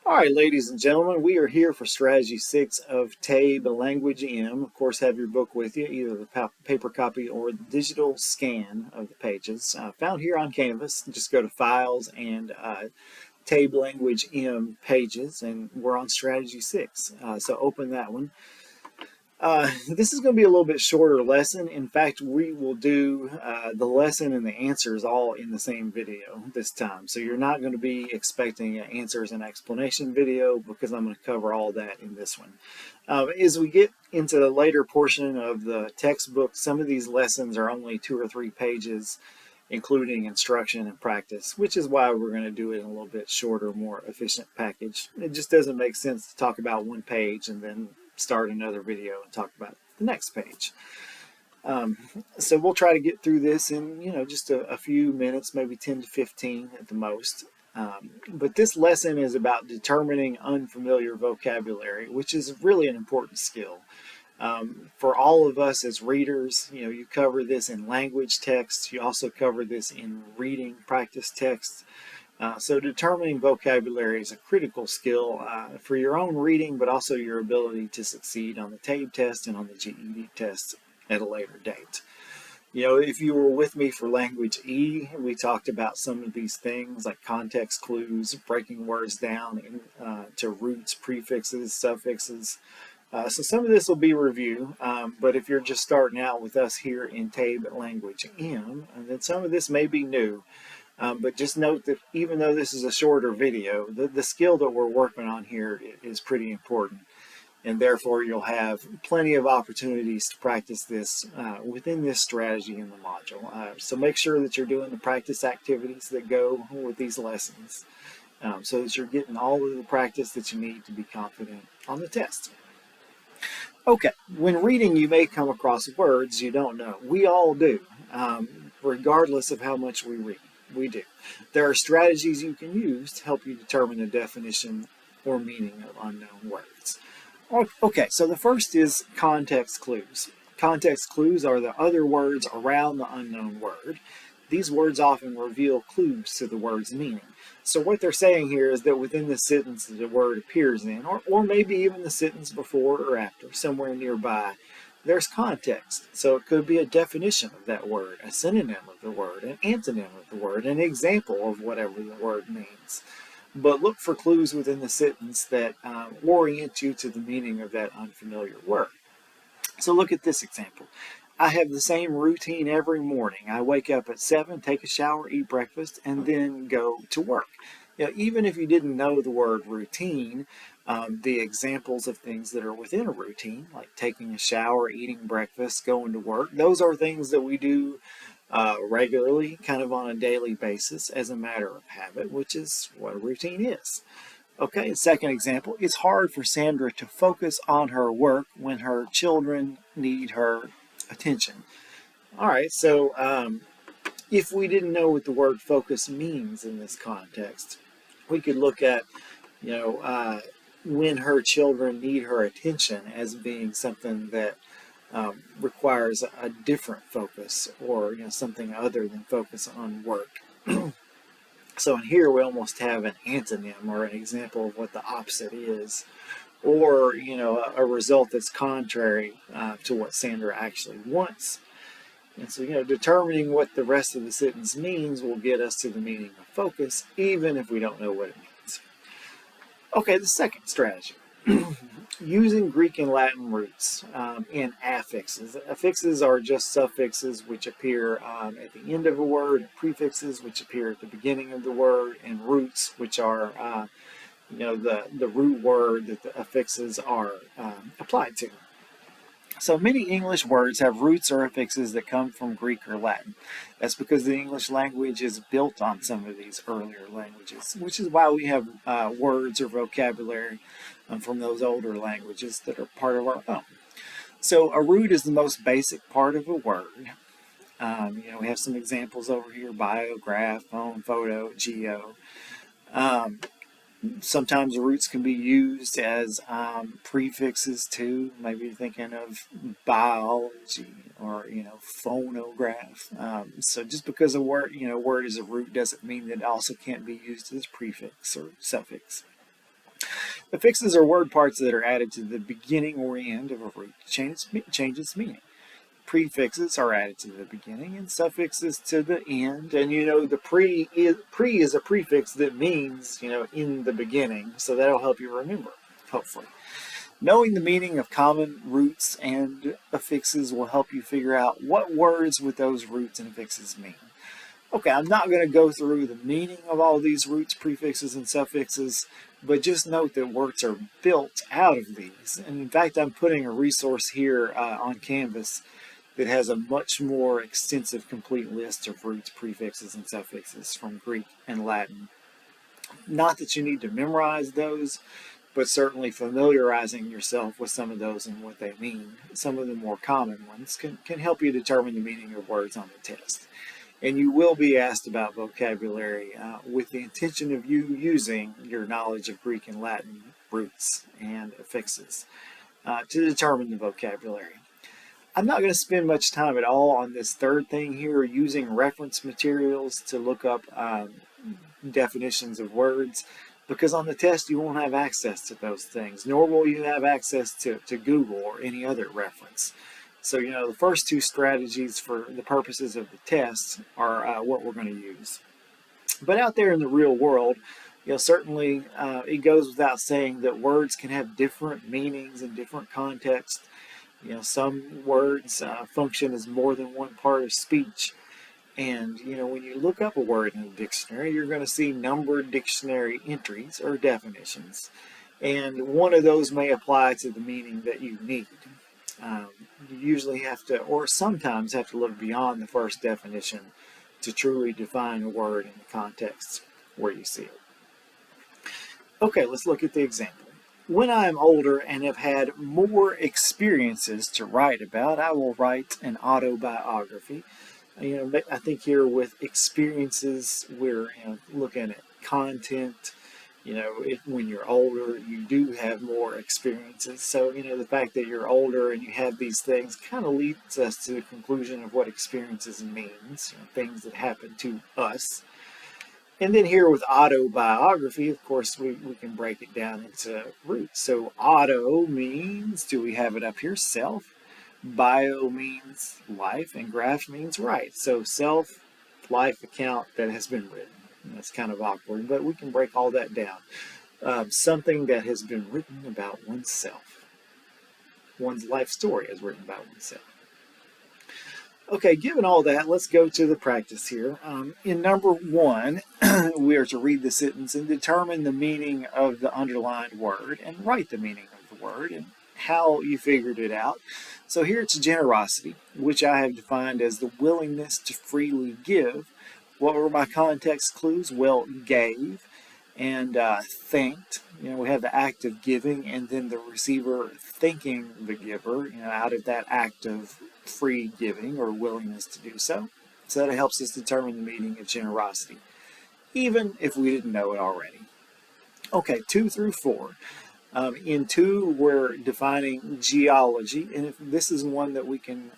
All right, ladies and gentlemen, we are here for Strategy 6 of TABE Language M. Of course, have your book with you, either the paper copy or the digital scan of the pages. Found here on Canvas. Just go to Files and TABE Language M pages, and we're on Strategy 6. So open that one. This is going to be a little bit shorter lesson. In fact, we will do the lesson and the answers all in the same video this time. So you're not going to be expecting an answers and explanation video because I'm going to cover all that in this one. As we get into the later portion of the textbook, some of these lessons are only 2 or 3 pages, including instruction and practice, which is why we're going to do it in a little bit shorter, more efficient package. It just doesn't make sense to talk about one page and then start another video and talk about the next page. So we'll try to get through this in just a few minutes, maybe 10 to 15 at the most. But this lesson is about determining unfamiliar vocabulary, which is really an important skill. For all of us as readers, you cover this in language texts. You also cover this in reading practice texts. So determining vocabulary is a critical skill for your own reading, but also your ability to succeed on the TABE test and on the GED test at a later date. If you were with me for Language E, we talked about some of these things like context clues, breaking words down to roots, prefixes, suffixes. So some of this will be review, but if you're just starting out with us here in TABE Language M, then some of this may be new. But just note that even though this is a shorter video, the skill that we're working on here is pretty important. And therefore, you'll have plenty of opportunities to practice this within this strategy in the module. So make sure that you're doing the practice activities that go with these lessons so that you're getting all of the practice that you need to be confident on the test. Okay, when reading, you may come across words you don't know. We all do, regardless of how much we read. We do. There are strategies you can use to help you determine the definition or meaning of unknown words. Okay, so the first is context clues. Context clues are the other words around the unknown word. These words often reveal clues to the word's meaning. So what they're saying here is that within the sentence that the word appears in, or maybe even the sentence before or after, somewhere nearby, there's context. So it could be a definition of that word, a synonym of the word, an antonym of the word, an example of whatever the word means. But look for clues within the sentence that orient you to the meaning of that unfamiliar word. So look at this example. I have the same routine every morning. I wake up at 7, take a shower, eat breakfast, and then go to work. Even if you didn't know the word routine, the examples of things that are within a routine, like taking a shower, eating breakfast, going to work, those are things that we do regularly, kind of on a daily basis as a matter of habit, which is what a routine is. Okay, second example, it's hard for Sandra to focus on her work when her children need her attention. All right, so if we didn't know what the word focus means in this context, we could look at, when her children need her attention as being something that requires a different focus, or something other than focus on work. So in here we almost have an antonym or an example of what the opposite is, or a result that's contrary to what Sandra actually wants. And so determining what the rest of the sentence means will get us to the meaning of focus, even if we don't know what it means. Okay, the second strategy. Using Greek and Latin roots in affixes. Affixes are just suffixes which appear at the end of a word, prefixes which appear at the beginning of the word, and roots which are the root word that the affixes are applied to. So many English words have roots or affixes that come from Greek or Latin. That's because the English language is built on some of these earlier languages, which is why we have words or vocabulary from those older languages that are part of our own. So a root is the most basic part of a word. We have some examples over here: bio, graph, phone, photo, geo. Sometimes roots can be used as prefixes too. Maybe you're thinking of biology or phonograph. So just because a word is a root doesn't mean that it also can't be used as prefix or suffix. Affixes are word parts that are added to the beginning or end of a root to change its meaning. Prefixes are added to the beginning and suffixes to the end. And the pre is a prefix that means, in the beginning. So that'll help you remember, hopefully. Knowing the meaning of common roots and affixes will help you figure out what words with those roots and affixes mean. Okay, I'm not going to go through the meaning of all these roots, prefixes, and suffixes, but just note that words are built out of these. And in fact, I'm putting a resource here on Canvas that has a much more extensive, complete list of roots, prefixes, and suffixes from Greek and Latin. Not that you need to memorize those, but certainly familiarizing yourself with some of those and what they mean, some of the more common ones, can help you determine the meaning of words on the test. And you will be asked about vocabulary with the intention of you using your knowledge of Greek and Latin roots and affixes to determine the vocabulary. I'm not going to spend much time at all on this third thing here, using reference materials to look up definitions of words, because on the test you won't have access to those things, nor will you have access to Google or any other reference. So, the first two strategies for the purposes of the test are what we're going to use. But out there in the real world, certainly it goes without saying that words can have different meanings in different contexts. Some words function as more than one part of speech. And, when you look up a word in a dictionary, you're going to see numbered dictionary entries or definitions. And one of those may apply to the meaning that you need. You usually have to, or sometimes have to look beyond the first definition to truly define a word in the context where you see it. Okay, let's look at the example. When I am older and have had more experiences to write about, I will write an autobiography. I think here with experiences, we're looking at content. When you're older, you do have more experiences. So, the fact that you're older and you have these things kind of leads us to the conclusion of what experiences means, things that happen to us. And then here with autobiography, of course, we can break it down into roots. So auto means, do we have it up here? Self. Bio means life, and graph means write. So self, life account that has been written. And that's kind of awkward, but we can break all that down. Something that has been written about oneself. One's life story is written about oneself. Okay, given all that, let's go to the practice here. In number 1, we are to read the sentence and determine the meaning of the underlined word and write the meaning of the word and how you figured it out. So here it's generosity, which I have defined as the willingness to freely give. What were my context clues? Well, gave and thanked. We have the act of giving and then the receiver thanking the giver, out of that act of free giving or willingness to do so. So that helps us determine the meaning of generosity, even if we didn't know it already. Okay, 2 through 4. In 2, we're defining geology, and if this is one that we can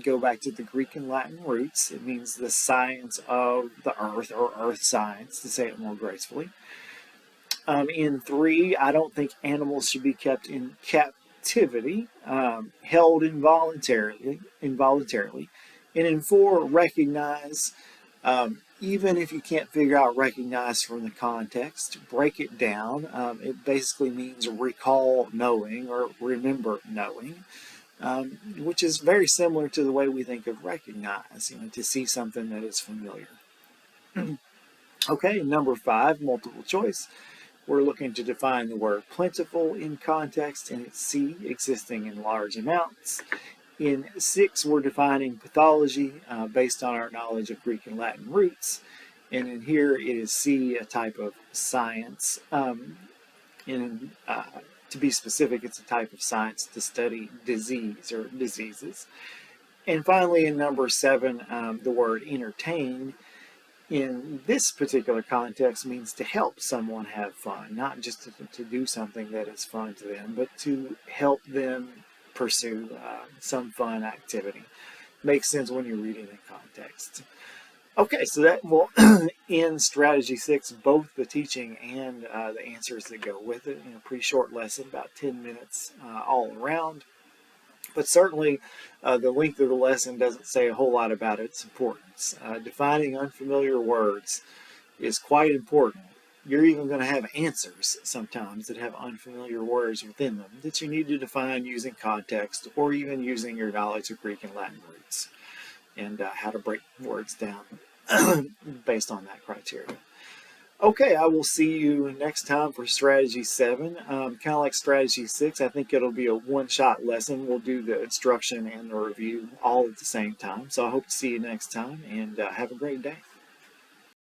go back to the Greek and Latin roots. It means the science of the earth, or earth science, to say it more gracefully. In 3, I don't think animals should be kept in captivity, held involuntarily. And in 4, recognize. Even if you can't figure out recognize from the context, break it down. It basically means recall knowing or remember knowing, which is very similar to the way we think of recognize, to see something that is familiar. Okay, number 5, multiple choice. We're looking to define the word plentiful in context, and it's C, existing in large amounts. In 6, we're defining pathology based on our knowledge of Greek and Latin roots. And in here, it is C, a type of science. To be specific, it's a type of science to study disease or diseases. And finally, in number 7, the word entertain in this particular context means to help someone have fun, not just to do something that is fun to them, but to help them pursue some fun activity. Makes sense when you're reading in context. Okay, so that will end strategy 6, both the teaching and the answers that go with it. Pretty short lesson, about 10 minutes all around. But certainly, the length of the lesson doesn't say a whole lot about its importance. Defining unfamiliar words is quite important. You're even going to have answers sometimes that have unfamiliar words within them that you need to define using context or even using your knowledge of Greek and Latin roots and how to break words down based on that criteria. Okay, I will see you next time for Strategy 7. Kind of like Strategy 6, I think it'll be a one-shot lesson. We'll do the instruction and the review all at the same time. So I hope to see you next time, and have a great day.